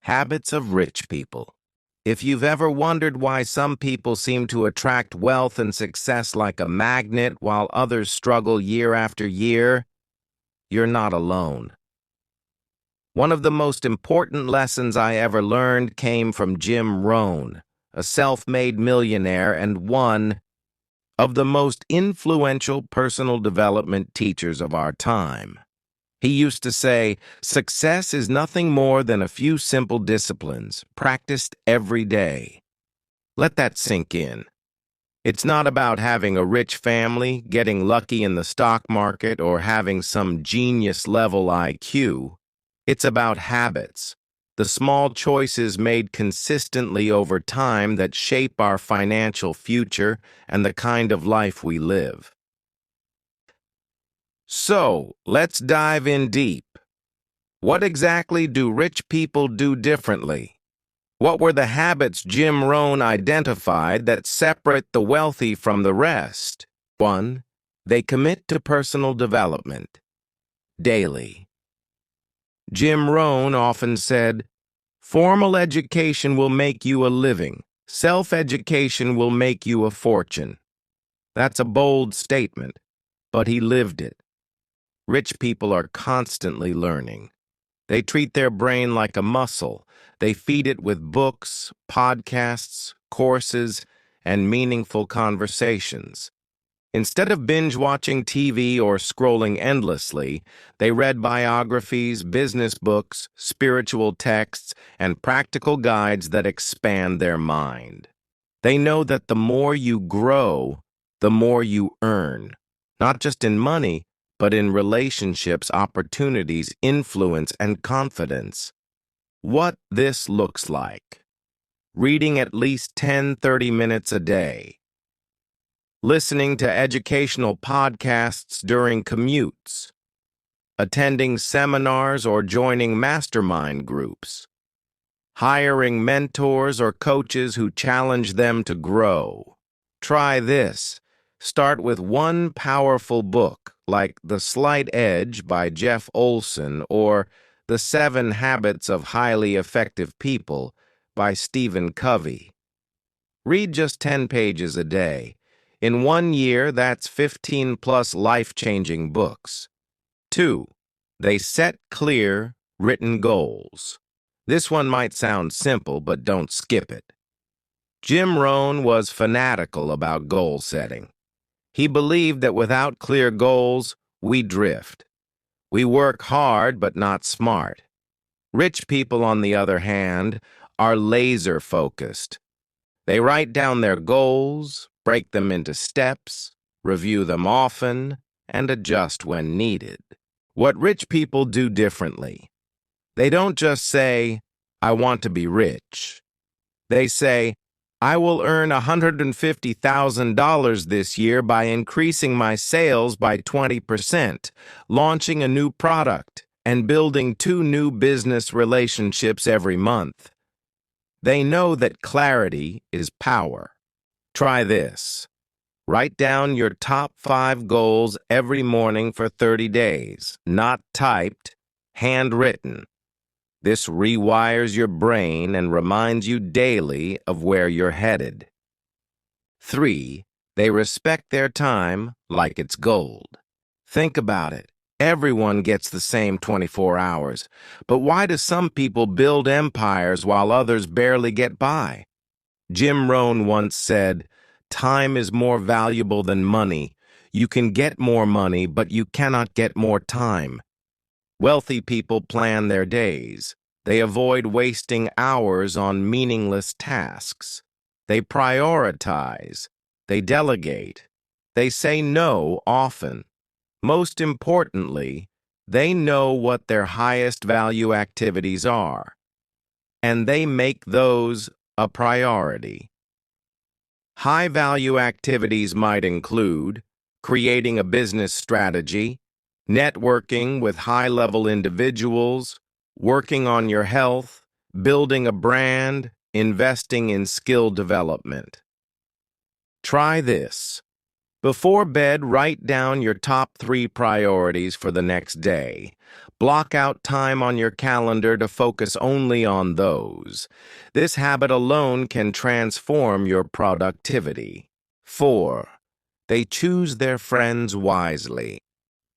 Habits of rich people. If you've ever wondered why some people seem to attract wealth and success like a magnet while others struggle year after year, you're not alone. One of the most important lessons I ever learned came from Jim Rohn, a self-made millionaire and one of the most influential personal development teachers of our time. He used to say, success is nothing more than a few simple disciplines practiced every day. Let that sink in. It's not about having a rich family, getting lucky in the stock market, or having some genius-level IQ. It's about habits, the small choices made consistently over time that shape our financial future and the kind of life we live. So, let's dive in deep. What exactly do rich people do differently? What were the habits Jim Rohn identified that separate the wealthy from the rest? 1. They commit to personal development. Daily. Jim Rohn often said, "Formal education will make you a living. Self-education will make you a fortune." That's a bold statement, but he lived it. Rich people are constantly learning. They treat their brain like a muscle. They feed it with books, podcasts, courses, and meaningful conversations. Instead of binge-watching TV or scrolling endlessly, they read biographies, business books, spiritual texts, and practical guides that expand their mind. They know that the more you grow, the more you earn, not just in money, but in relationships, opportunities, influence, and confidence. What this looks like. Reading at least 10-30 minutes a day. Listening to educational podcasts during commutes. Attending seminars or joining mastermind groups. Hiring mentors or coaches who challenge them to grow. Try this. Start with one powerful book, like The Slight Edge by Jeff Olson or The 7 Habits of Highly Effective People by Stephen Covey. Read just 10 pages a day. In 1 year, that's 15 plus life-changing books. 2. They set clear, written goals. This one might sound simple, but don't skip it. Jim Rohn was fanatical about goal setting. He believed that without clear goals, we drift. We work hard, but not smart. Rich people, on the other hand, are laser-focused. They write down their goals, break them into steps, review them often, and adjust when needed. What rich people do differently. They don't just say, "I want to be rich." They say, "I will earn $150,000 this year by increasing my sales by 20%, launching a new product, and building 2 new business relationships every month." They know that clarity is power. Try this. Write down your top 5 goals every morning for 30 days, not typed, handwritten. This rewires your brain and reminds you daily of where you're headed. 3. They respect their time like it's gold. Think about it. Everyone gets the same 24 hours. But why do some people build empires while others barely get by? Jim Rohn once said, "Time is more valuable than money. You can get more money, but you cannot get more time." Wealthy people plan their days. They avoid wasting hours on meaningless tasks. They prioritize. They delegate. They say no often. Most importantly, they know what their highest value activities are, and they make those a priority. High-value activities might include creating a business strategy, networking with high-level individuals, working on your health, building a brand, investing in skill development. Try this. Before bed, write down your top 3 priorities for the next day. Block out time on your calendar to focus only on those. This habit alone can transform your productivity. 4. They choose their friends wisely.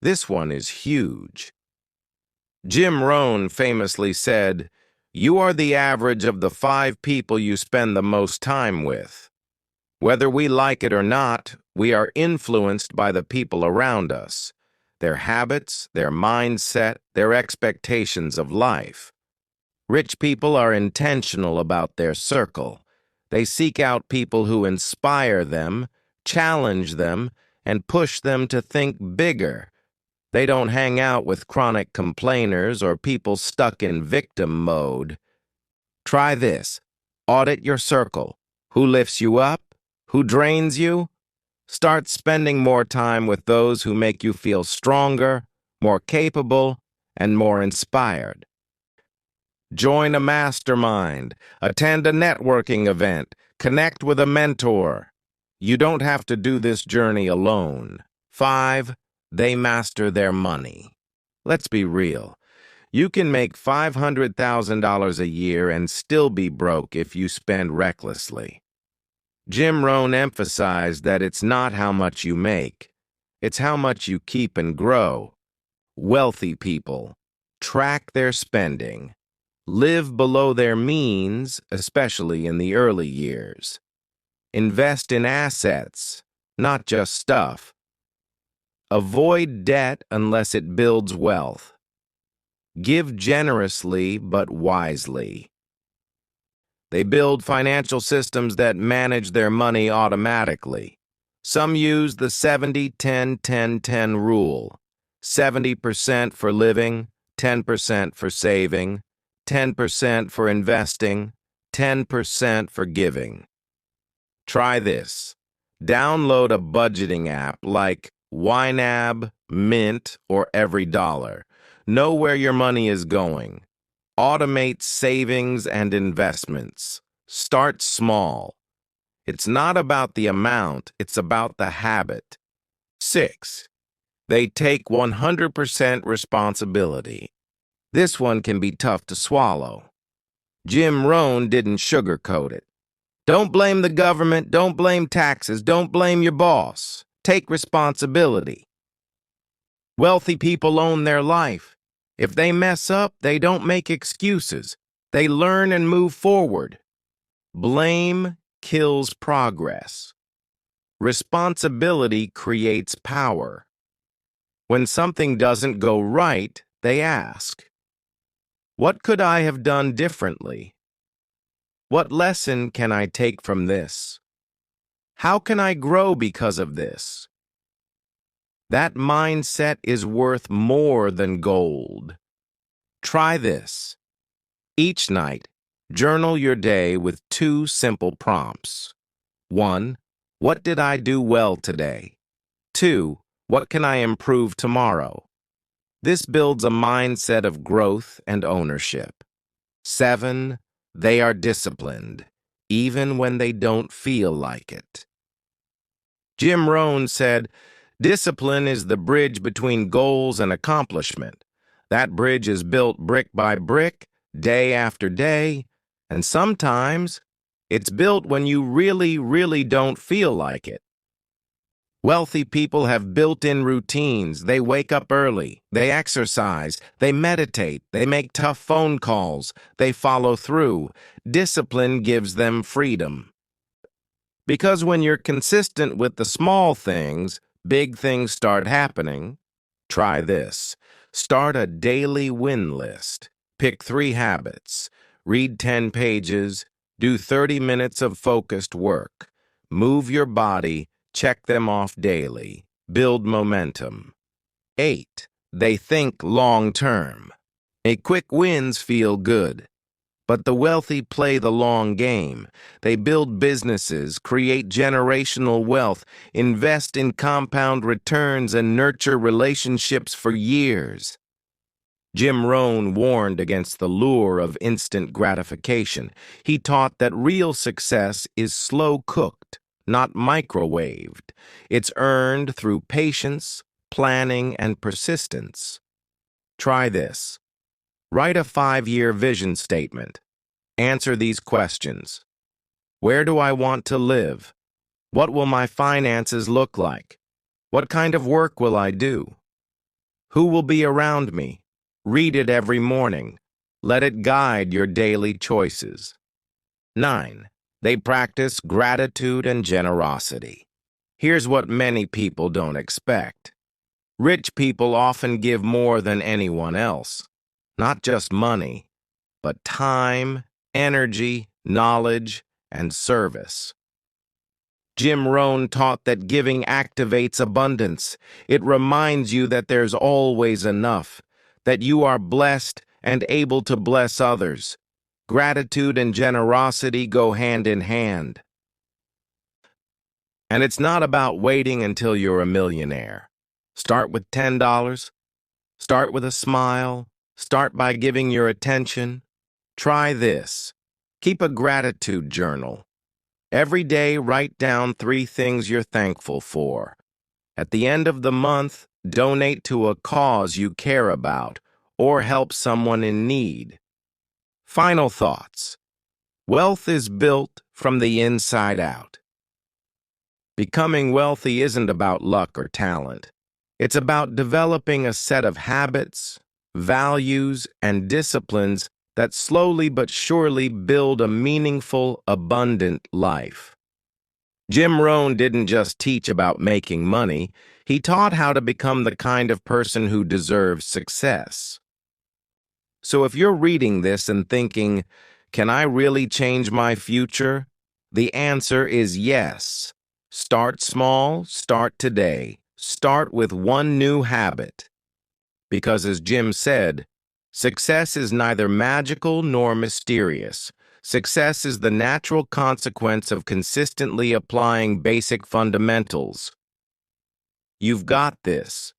This one is huge. Jim Rohn famously said, "You are the average of the 5 people you spend the most time with." Whether we like it or not, we are influenced by the people around us, their habits, their mindset, their expectations of life. Rich people are intentional about their circle. They seek out people who inspire them, challenge them, and push them to think bigger. They don't hang out with chronic complainers or people stuck in victim mode. Try this. Audit your circle. Who lifts you up? Who drains you? Start spending more time with those who make you feel stronger, more capable, and more inspired. Join a mastermind, attend a networking event, connect with a mentor. You don't have to do this journey alone. 5. They master their money. Let's be real. You can make $500,000 a year and still be broke if you spend recklessly. Jim Rohn emphasized that it's not how much you make, it's how much you keep and grow. Wealthy people track their spending, live below their means, especially in the early years. Invest in assets, not just stuff. Avoid debt unless it builds wealth. Give generously but wisely. They build financial systems that manage their money automatically. Some use the 70-10-10-10 rule. 70% for living, 10% for saving, 10% for investing, 10% for giving. Try this. Download a budgeting app like YNAB, Mint, or Every Dollar. Know where your money is going. Automate savings and investments. Start small. It's not about the amount, it's about the habit. 6. They take 100% responsibility. This one can be tough to swallow. Jim Rohn didn't sugarcoat it. Don't blame the government, don't blame taxes, don't blame your boss. Take responsibility. Wealthy people own their life. If they mess up, they don't make excuses. They learn and move forward. Blame kills progress. Responsibility creates power. When something doesn't go right, they ask, "What could I have done differently? What lesson can I take from this? How can I grow because of this?" That mindset is worth more than gold. Try this. Each night, journal your day with 2 simple prompts. 1. What did I do well today? 2. What can I improve tomorrow? This builds a mindset of growth and ownership. 7. They are disciplined, even when they don't feel like it. Jim Rohn said, "Discipline is the bridge between goals and accomplishment. That bridge is built brick by brick, day after day, and sometimes it's built when you really don't feel like it." Wealthy people have built-in routines. They wake up early, they exercise, they meditate, they make tough phone calls, they follow through. Discipline gives them freedom. Because when you're consistent with the small things, big things start happening. Try this. Start a daily win list. Pick 3 habits. Read 10 pages. Do 30 minutes of focused work. Move your body. Check them off daily. Build momentum. 8. They think long-term. Quick wins feel good. But the wealthy play the long game. They build businesses, create generational wealth, invest in compound returns, and nurture relationships for years. Jim Rohn warned against the lure of instant gratification. He taught that real success is slow-cooked, not microwaved. It's earned through patience, planning, and persistence. Try this. Write a 5-year vision statement. Answer these questions. Where do I want to live? What will my finances look like? What kind of work will I do? Who will be around me? Read it every morning. Let it guide your daily choices. 9. They practice gratitude and generosity. Here's what many people don't expect. Rich people often give more than anyone else. Not just money, but time, energy, knowledge, and service. Jim Rohn taught that giving activates abundance. It reminds you that there's always enough, that you are blessed and able to bless others. Gratitude and generosity go hand in hand. And it's not about waiting until you're a millionaire. Start with $10. Start with a smile. Start by giving your attention. Try this. Keep a gratitude journal. Every day, write down 3 things you're thankful for. At the end of the month, donate to a cause you care about or help someone in need. Final thoughts. Wealth is built from the inside out. Becoming wealthy isn't about luck or talent. It's about developing a set of habits, values, and disciplines that slowly but surely build a meaningful, abundant life. Jim Rohn didn't just teach about making money, he taught how to become the kind of person who deserves success. So if you're reading this and thinking, can I really change my future? The answer is yes. Start small, start today. Start with one new habit. Because as Jim said, success is neither magical nor mysterious. Success is the natural consequence of consistently applying basic fundamentals. You've got this.